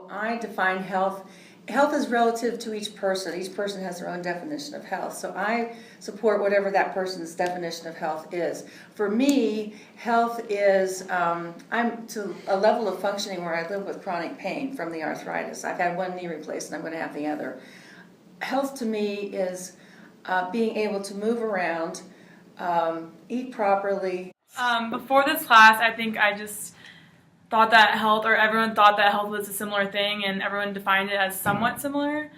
So I define health. Health is relative to each person. Each person has their own definition of health. So I support whatever that person's definition of health is. For me, health is, I'm to a level of functioning where I live with chronic pain from the arthritis. I've had one knee replaced and I'm going to have the other. Health to me is being able to move around, eat properly. Before this class, I think I just thought that health, or everyone thought that health was a similar thing, and everyone defined it as somewhat similar.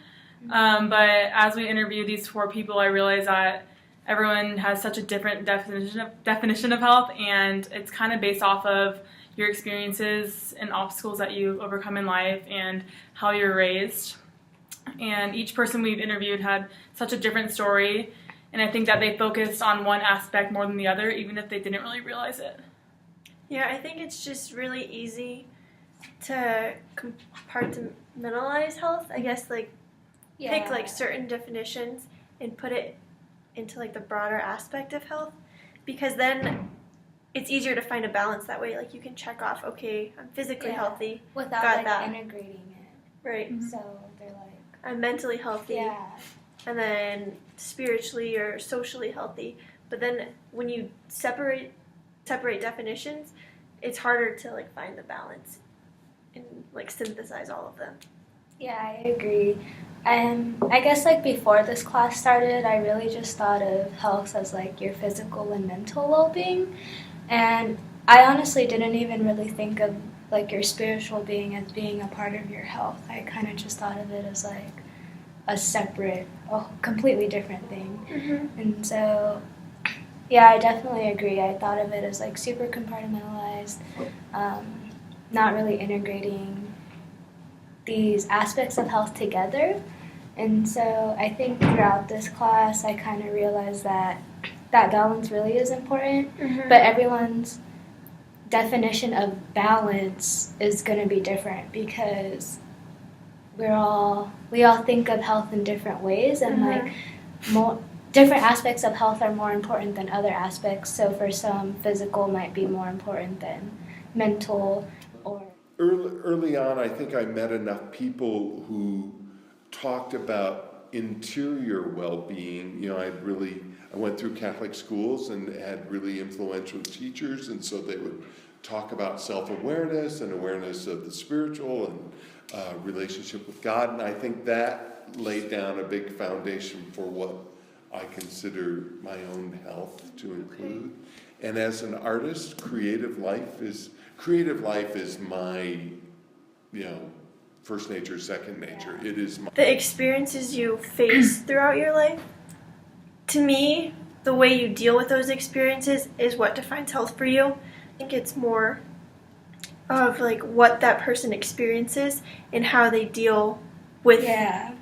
But as we interviewed these 4 people, I realized that everyone has such a different definition of health, and it's kind of based off of your experiences and obstacles that you overcome in life and how you're raised. And each person we've interviewed had such a different story, and I think that they focused on one aspect more than the other, even if they didn't really realize it. Yeah, I think it's just really easy to compartmentalize health. I guess, like, pick, like, certain definitions and put it into, like, the broader aspect of health, because then it's easier to find a balance that way. Like, you can check off, okay, I'm physically healthy. Without, got like, that. integrating it. Right. Mm-hmm. So they're like... I'm mentally healthy. Yeah. And then spiritually or socially healthy. But then when you separate definitions, it's harder to, like, find the balance and, like, synthesize all of them. Yeah, I agree. I guess, like, before this class started, I really just thought of health as, like, your physical and mental well-being. And I honestly didn't even really think of, like, your spiritual being as being a part of your health. I kind of just thought of it as, like, a separate, completely different thing. Mm-hmm. And so... yeah, I definitely agree. I thought of it as, like, super compartmentalized, not really integrating these aspects of health together. And so I think throughout this class, I kind of realized that balance really is important, but everyone's definition of balance is going to be different because we all think of health in different ways, and like different aspects of health are more important than other aspects. So for some, physical might be more important than mental. Or early on, I think I met enough people who talked about interior well-being. You know, I went through Catholic schools and had really influential teachers, and so they would talk about self-awareness and awareness of the spiritual and relationship with God, and I think that laid down a big foundation for what I consider my own health to include. And as an artist, creative life is my, first nature, second nature. It is the experiences you face throughout your life. To me, the way you deal with those experiences is what defines health for you. I think it's more of, like, what that person experiences and how they deal with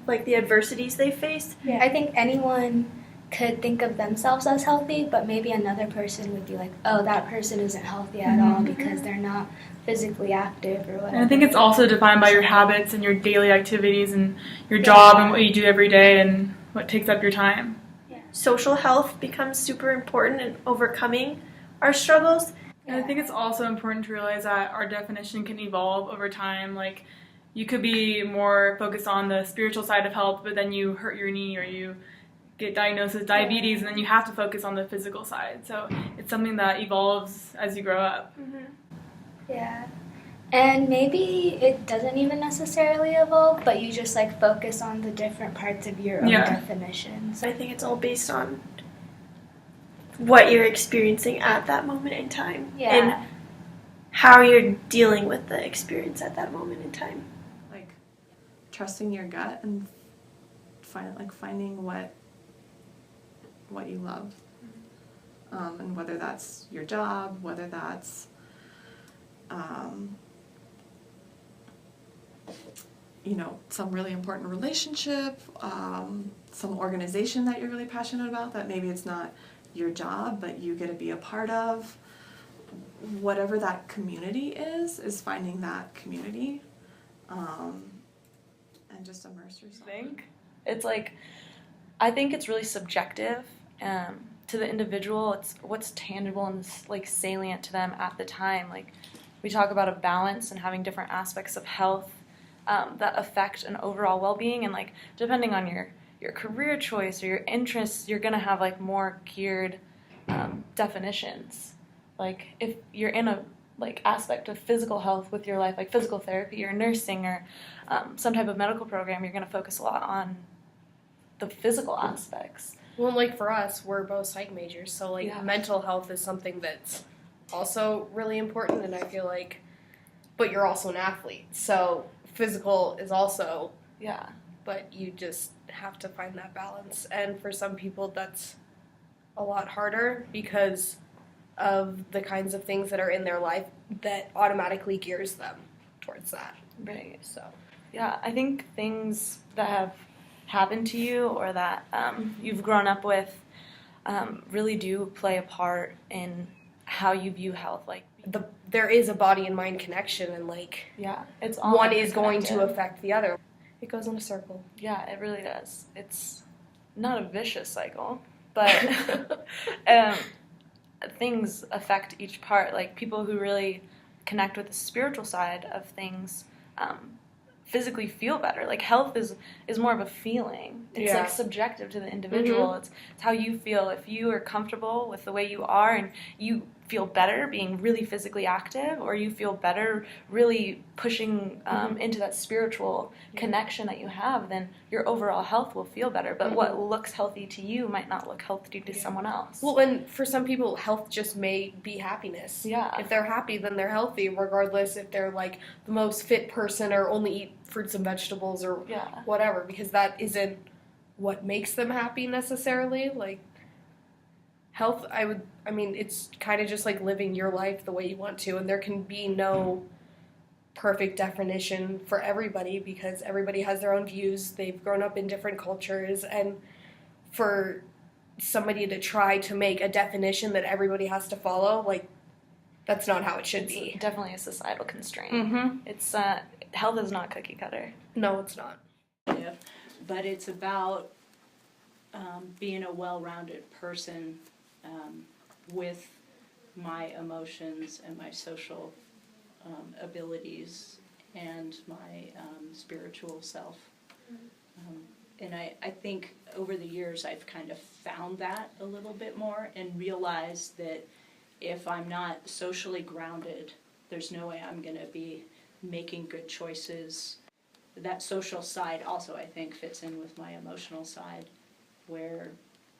like the adversities they face. Yeah. I think anyone could think of themselves as healthy, but maybe another person would be like, oh, that person isn't healthy at all because they're not physically active or whatever. And I think it's also defined by your habits and your daily activities and your job and what you do every day and what takes up your time. Yeah. Social health becomes super important in overcoming our struggles. And I think it's also important to realize that our definition can evolve over time. Like, you could be more focused on the spiritual side of health, but then you hurt your knee or you get diagnosed with diabetes, and then you have to focus on the physical side. So it's something that evolves as you grow up. Yeah. And maybe it doesn't even necessarily evolve, but you just, like, focus on the different parts of your own definitions. I think it's all based on what you're experiencing at that moment in time. Yeah. And how you're dealing with the experience at that moment in time. Like, trusting your gut and finding what you love. And whether that's your job, whether that's some really important relationship, some organization that you're really passionate about that maybe it's not your job, but you get to be a part of. Whatever that community is finding that community, and just immerse yourself. I think it's really subjective to the individual. It's what's tangible and, like, salient to them at the time. Like, we talk about a balance and having different aspects of health, that affect an overall well-being, and like depending on your career choice or your interests, you're gonna have like more geared definitions. Like if you're in a like aspect of physical health with your life, like physical therapy or nursing or some type of medical program, you're gonna focus a lot on the physical aspects. Well, like for us, we're both psych majors, so like Yeah. mental health is something that's also really important, and I feel like, but you're also an athlete, so physical is also, Yeah. but you just have to find that balance. And for some people, that's a lot harder because of the kinds of things that are in their life that automatically gears them towards that. Right. So Yeah, I think things that have happened to you or that you've grown up with really do play a part in how you view health. Like, there is a body and mind connection, and like yeah, it's all one is going to interconnected. affect the other. It goes in a circle. Yeah, it really does. It's not a vicious cycle, but things affect each part. Like people who really connect with the spiritual side of things physically feel better. Like health is more of a feeling. It's Yeah. like subjective to the individual. It's how you feel. If you are comfortable with the way you are and you feel better being really physically active, or you feel better really pushing into that spiritual connection that you have, then your overall health will feel better. But what looks healthy to you might not look healthy to someone else. Well, and for some people, health just may be happiness. Yeah. If they're happy, then they're healthy, regardless if they're like the most fit person or only eat fruits and vegetables or Yeah. whatever, because that isn't what makes them happy necessarily. Like health, I mean, it's kind of just like living your life the way you want to, and there can be no perfect definition for everybody because everybody has their own views. They've grown up in different cultures, and for somebody to try to make a definition that everybody has to follow, like, that's not how it should It's be. definitely a societal constraint. Mm-hmm. It's health is not cookie cutter. No, it's not. But it's about being a well-rounded person with my emotions and my social abilities and my spiritual self. And I think over the years I've kind of found that a little bit more and realized that if I'm not socially grounded, there's no way I'm going to be making good choices. That social side also, I think, fits in with my emotional side, where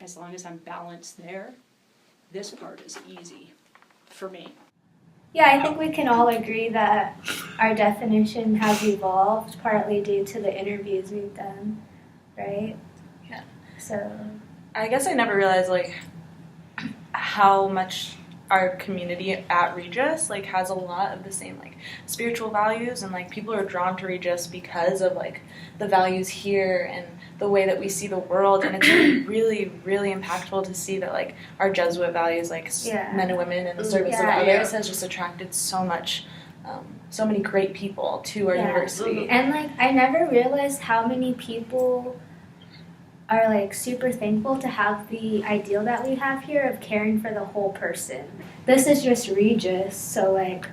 as long as I'm balanced there, this part is easy for me. Yeah, I think we can all agree that our definition has evolved partly due to the interviews we've done, right? Yeah. So, I guess I never realized like how much our community at Regis like has a lot of the same like spiritual values, and like people are drawn to Regis because of like the values here and the way that we see the world, and it's really, really impactful to see that like our Jesuit values, like men and women and the service of others, has just attracted so much, so many great people to our university. And like I never realized how many people are like super thankful to have the ideal that we have here of caring for the whole person. This is just Regis, so like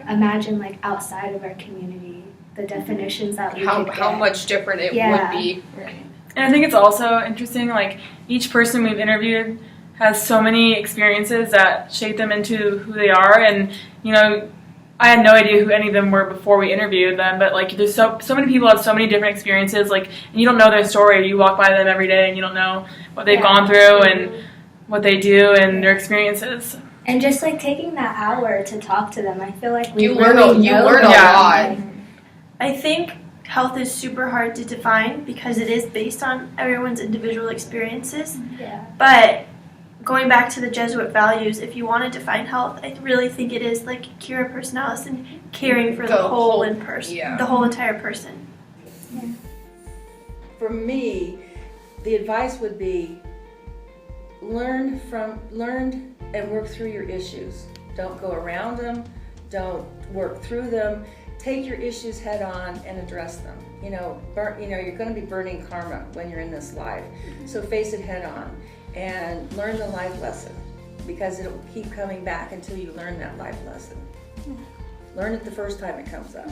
imagine like outside of our community, the definitions that we could get. How much different it would be. Right. And I think it's also interesting, like, each person we've interviewed has so many experiences that shape them into who they are. And, you know, I had no idea who any of them were before we interviewed them, but, like, there's so many people have so many different experiences, like, and you don't know their story. You walk by them every day and you don't know what they've gone through and what they do and their experiences. And just like taking that hour to talk to them, I feel like we You really learn know a them. lot. I think health is super hard to define because it is based on everyone's individual experiences. Yeah. But going back to the Jesuit values, if you want to define health, I really think it is like cura personalis and caring for the whole the whole entire person. For me, the advice would be learn and work through your issues. Don't go around them, don't work through them. Take your issues head on and address them. You know, you're going to be burning karma when you're in this life. So face it head on and learn the life lesson, because it'll keep coming back until you learn that life lesson. Learn it the first time it comes up.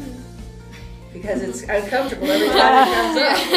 because it's uncomfortable every time it comes